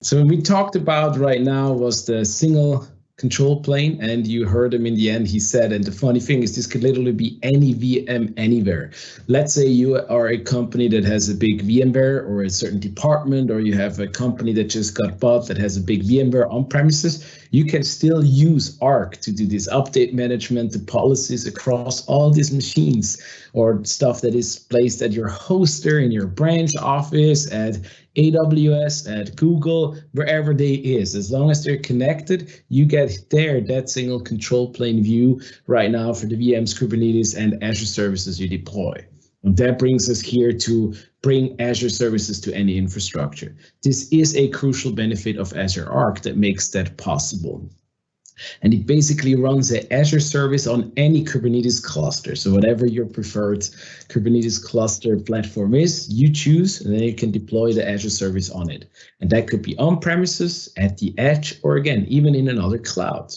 So we talked about right now was the single control plane, and you heard him in the end. He said, and the funny thing is this could literally be any VM anywhere. Let's say you are a company that has a big VMware or a certain department, or you have a company that just got bought that has a big VMware on premises. You can still use Arc to do this update management, the policies across all these machines, or stuff that is placed at your hoster in your branch office, at AWS, at Google, wherever they is. As long as they're connected, you get there that single control plane view right now for the VMs, Kubernetes, and Azure services you deploy. And that brings us here to bring Azure services to any infrastructure. This is a crucial benefit of Azure Arc that makes that possible. And it basically runs an Azure service on any Kubernetes cluster. So whatever your preferred Kubernetes cluster platform is, you choose, and then you can deploy the Azure service on it. And that could be on premises, at the edge, or again, even in another cloud.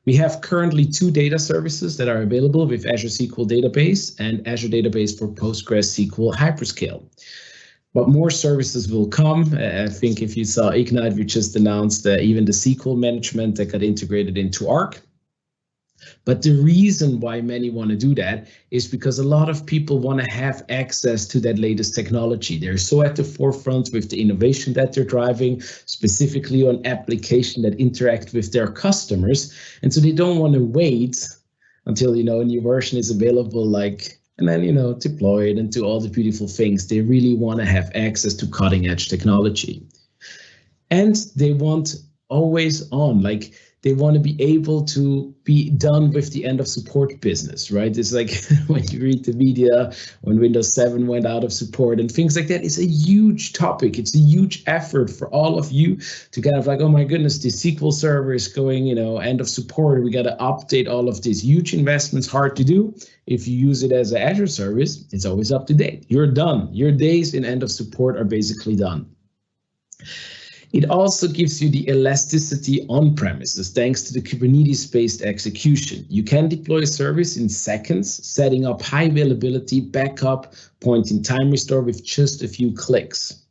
We have currently 2 data services that are available with Azure SQL Database and Azure Database for PostgreSQL Hyperscale. But more services will come. I think if you saw Ignite, we just announced even the SQL management that got integrated into Arc. But the reason why many want to do that is because a lot of people want to have access to that latest technology. They're so at the forefront with the innovation that they're driving, specifically on applications that interact with their customers. And so they don't want to wait until, a new version is available, and then, deploy it and do all the beautiful things. They really want to have access to cutting edge technology. And they want always on, they want to be able to be done with the end of support business, right? It's like when you read the media, when Windows 7 went out of support and things like that. It's a huge topic. It's a huge effort for all of you to kind of oh my goodness, the SQL server is going, end of support. We got to update all of these huge investments, hard to do. If you use it as an Azure service, it's always up to date. You're done. Your days in end of support are basically done. It also gives you the elasticity on premises thanks to the Kubernetes-based execution. You can deploy a service in seconds, setting up high availability, backup, point-in-time restore with just a few clicks.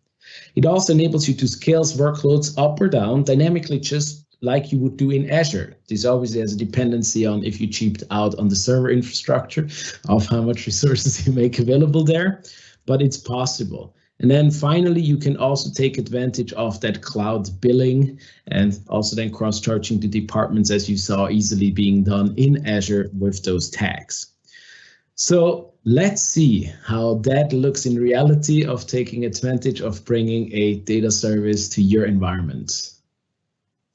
It also enables you to scale workloads up or down dynamically, just like you would do in Azure. This obviously has a dependency on if you cheaped out on the server infrastructure of how much resources you make available there, but it's possible. And then finally, you can also take advantage of that cloud billing and also then cross-charging the departments, as you saw, easily being done in Azure with those tags. So let's see how that looks in reality of taking advantage of bringing a data service to your environment.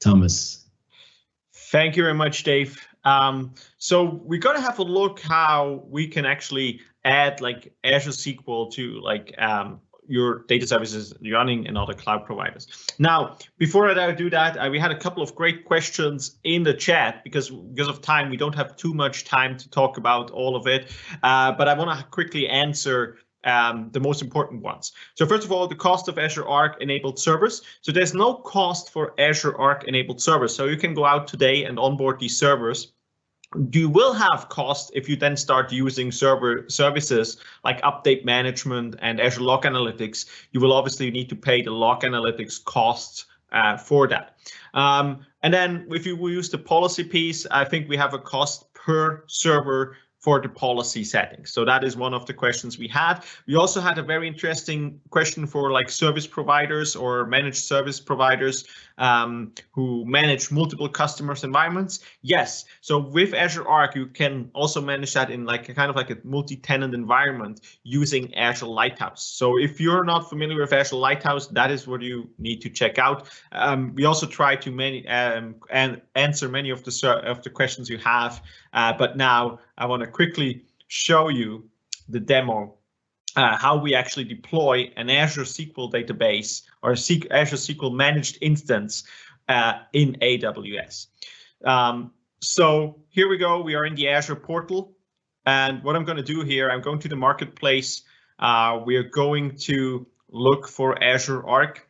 Thomas. Thank you very much, Dave. So we're going to have a look how we can actually add Azure SQL to your data services running in other cloud providers. Now, before I do that, we had a couple of great questions in the chat because of time, we don't have too much time to talk about all of it, but I want to quickly answer the most important ones. So first of all, the cost of Azure Arc enabled servers. So there's no cost for Azure Arc enabled servers. So you can go out today and onboard these servers. You will have cost if you then start using server services like update management and Azure Log Analytics. You will obviously need to pay the log analytics costs for that. And then if you will use the policy piece, I think we have a cost per server for the policy settings. So that is one of the questions we had. We also had a very interesting question for service providers or managed service providers who manage multiple customers' environments. Yes, so with Azure Arc, you can also manage that in kind of a multi-tenant environment using Azure Lighthouse. So if you're not familiar with Azure Lighthouse, that is what you need to check out. We also try to answer many of the questions you have, but now I want to quickly show you the demo how we actually deploy an Azure SQL database or Azure SQL managed instance in AWS. So here we go. We are in the Azure portal. And what I'm going to do here, I'm going to the marketplace. We are going to look for Azure Arc.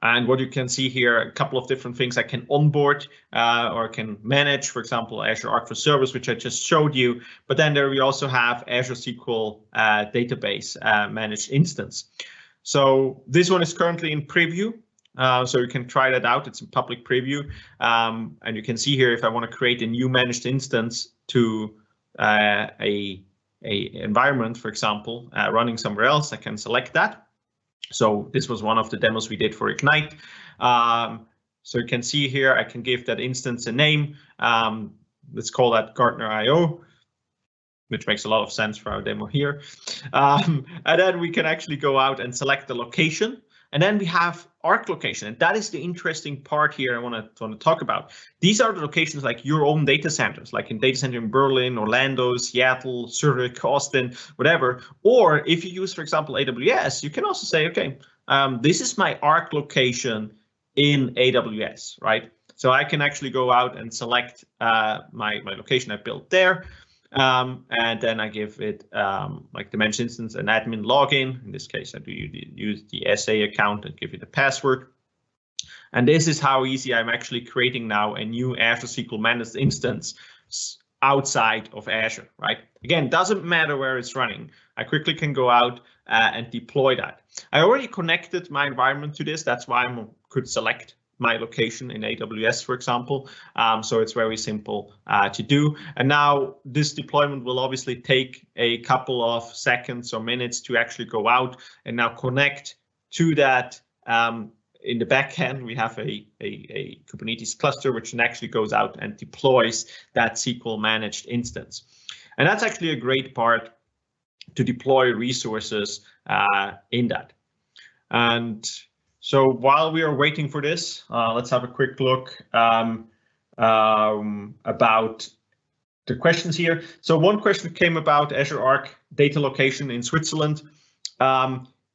And what you can see here, a couple of different things I can onboard or can manage, for example, Azure Arc for Servers, which I just showed you. But then there we also have Azure SQL database managed instance. So this one is currently in preview. So you can try that out. It's a public preview. And you can see here, if I want to create a new managed instance to a environment, for example, running somewhere else, I can select that. So this was one of the demos we did for Ignite. So you can see here, I can give that instance a name. Let's call that Gartner.io, which makes a lot of sense for our demo here. And then we can actually go out and select the location. And then we have Arc location. And that is the interesting part here I want to talk about. These are the locations like your own data centers, like in data center in Berlin, Orlando, Seattle, Zurich, Austin, whatever. Or if you use, for example, AWS, you can also say, okay, this is my Arc location in AWS, right? So I can actually go out and select my location I built there. And then I give it like the managed instance an admin login. In this case, I do use the SA account and give it a password. And this is how easy I'm actually creating now a new Azure SQL managed instance outside of Azure, right? Again, doesn't matter where it's running. I quickly can go out and deploy that. I already connected my environment to this. That's why I could select my location in AWS, for example. So it's very simple to do. And now this deployment will obviously take a couple of seconds or minutes to actually go out and now connect to that. In the backend, we have a Kubernetes cluster, which then actually goes out and deploys that SQL managed instance. And that's actually a great part to deploy resources in that. And so while we are waiting for this, let's have a quick look about the questions here. So one question came about Azure Arc data location in Switzerland.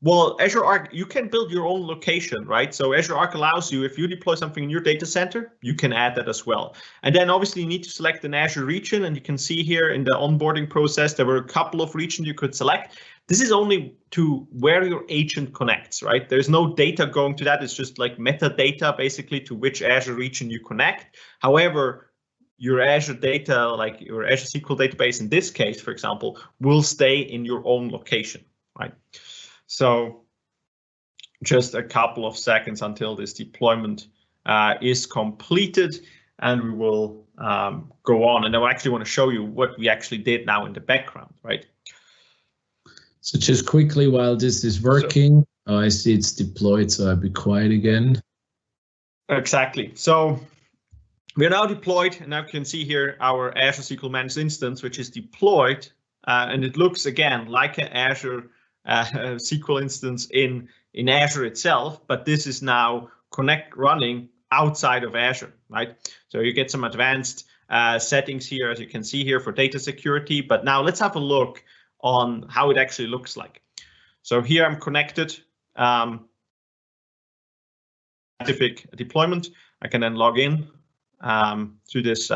Well, Azure Arc, you can build your own location, right? So Azure Arc allows you, if you deploy something in your data center, you can add that as well. And then obviously you need to select an Azure region. And you can see here in the onboarding process, there were a couple of regions you could select. This is only to where your agent connects, right? There's no data going to that. It's just like metadata, basically, to which Azure region you connect. However, your Azure data, like your Azure SQL database in this case, for example, will stay in your own location, right? So just a couple of seconds until this deployment is completed, and we will go on. And I actually want to show you what we actually did now in the background, right? So just quickly, while this is working, I see it's deployed, so I'll be quiet again. Exactly. So we're now deployed, and now you can see here our Azure SQL Managed instance, which is deployed, and it looks again like an Azure SQL instance in Azure itself, but this is now running outside of Azure, right? So you get some advanced settings here, as you can see here, for data security. But now let's have a look on how it actually looks like. So here I'm connected specific deployment. I can then log in to this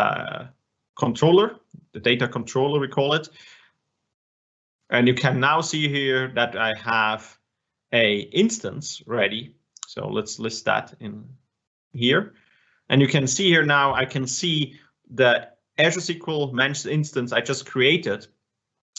controller, the data controller we call it. And you can now see here that I have a instance ready. So let's list that in here. And you can see here now, I can see the Azure SQL Managed instance I just created.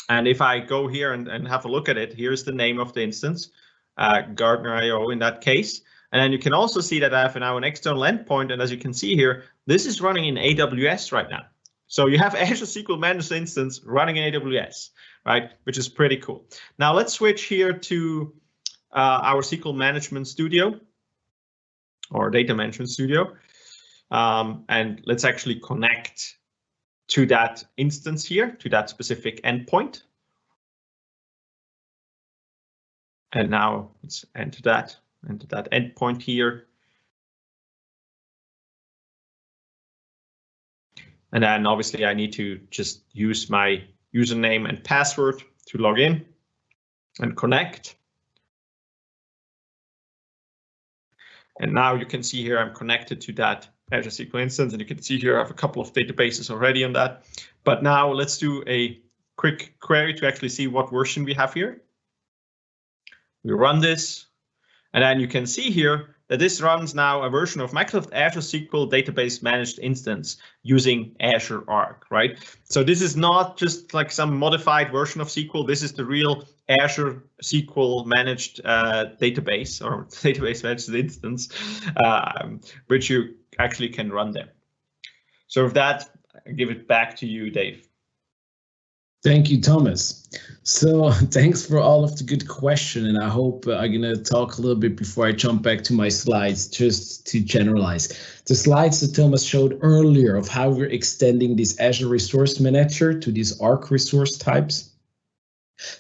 And if I go here and have a look at it, here's the name of the instance, Gartner.io in that case. And then you can also see that I have now an external endpoint. And as you can see here, this is running in AWS right now. So you have Azure SQL Managed instance running in AWS, right? Which is pretty cool. Now let's switch here to our SQL Management Studio or Data Management Studio. And let's actually connect to that instance here, to that specific endpoint. And now let's enter that endpoint here. And then obviously I need to just use my username and password to log in and connect. And now you can see here I'm connected to that Azure SQL instance, and you can see here I have a couple of databases already on that. But now let's do a quick query to actually see what version we have here. We run this, and then you can see here that this runs now a version of Microsoft Azure SQL database managed instance using Azure Arc, right? So this is not just like some modified version of SQL. This is the real Azure SQL managed database, or database managed instance, which you actually can run there. So with that, I give it back to you, Dave. Thank you, Thomas. So thanks for all of the good questions, and I hope I'm going to talk a little bit before I jump back to my slides, just to generalize. The slides that Thomas showed earlier of how we're extending this Azure Resource Manager to these Arc resource types.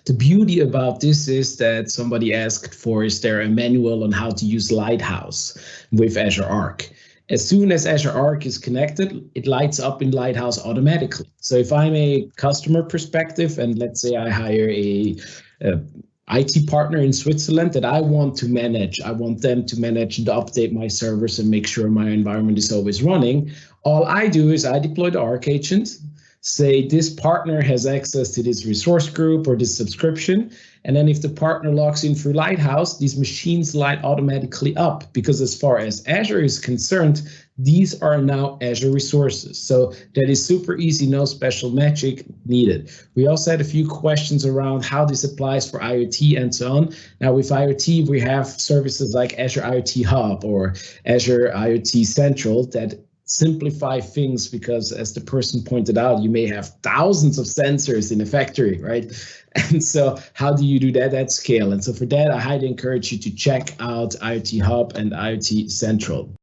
The beauty about this is that somebody asked for, is there a manual on how to use Lighthouse with Azure Arc? As soon as Azure Arc is connected, it lights up in Lighthouse automatically. So if I'm a customer perspective, and let's say I hire a IT partner in Switzerland that I want to manage, I want them to manage and update my servers and make sure my environment is always running. All I do is I deploy the Arc agent, say this partner has access to this resource group or this subscription. And then if the partner logs in through Lighthouse, these machines light automatically up, because as far as Azure is concerned, these are now Azure resources. So that is super easy, no special magic needed. We also had a few questions around how this applies for IoT and so on. Now with IoT, we have services like Azure IoT Hub or Azure IoT Central that simplify things, because as the person pointed out, you may have thousands of sensors in a factory, right? And so how do you do that at scale? And so for that, I highly encourage you to check out IoT Hub and IoT Central.